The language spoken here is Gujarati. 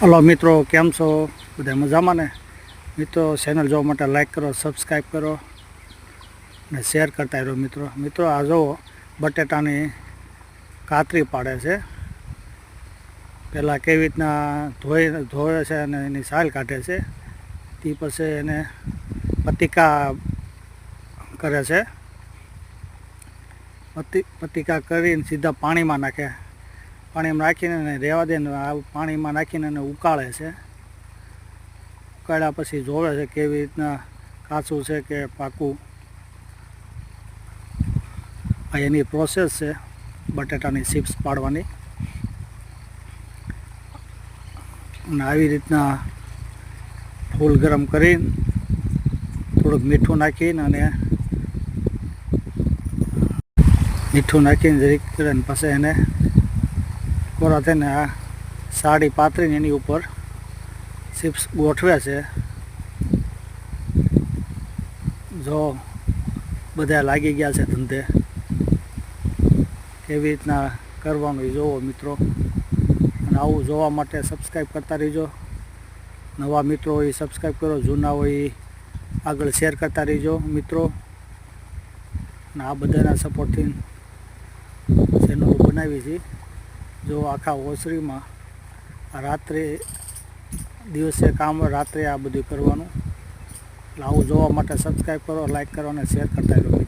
હલો મિત્રો, કેમ છો? બધા મજામાં ને? મિત્રો, ચેનલ જોવા માટે લાઈક કરો, સબસ્ક્રાઈબ કરો અને શેર કરતા રહો. મિત્રો આ જો બટેટાની કાતરી પાડે છે. પહેલાં કેવી રીતના ધોવે છે અને એની છાલ કાઢે છે, તે પછી એને પતિકા કરે છે. પતિકા કરીને સીધા પાણીમાં નાખે. પાણીમાં નાખીને રહેવા દે ને આ પાણીમાં નાખીને એને ઉકાળે છે. ઉકાળ્યા પછી જોવે છે કેવી રીતના કાચું છે કે પાકું. આ એની પ્રોસેસ છે બટેટાની ચિપ્સ પાડવાની. અને આવી રીતના ફૂલ ગરમ કરીને થોડુંક મીઠું નાખીને જરીક કરીને પછી એને કોરા થઈને આ સાડી પાથરીને એની ઉપર ચિપ્સ ગોઠવે છે. જો બધા લાગી ગયા છે ધંધે. કેવી રીતના કરવાનું એ જોવો મિત્રો. અને આવું જોવા માટે સબસ્ક્રાઈબ કરતા રહીજો. નવા મિત્રો હોય એ સબસ્ક્રાઈબ કરો, જૂના હોય એ આગળ શેર કરતા રહીજો મિત્રો. અને આ બધાના સપોર્ટથી ચેનલો બનાવી છે. જો આખા ઓસરીમાં રાત્રે દિવસે કામ હોય, રાત્રે આ બધું કરવાનું. એટલે આવું જોવા માટે સબસ્ક્રાઈબ કરો, લાઈક કરો અને શેર કરતા રહો.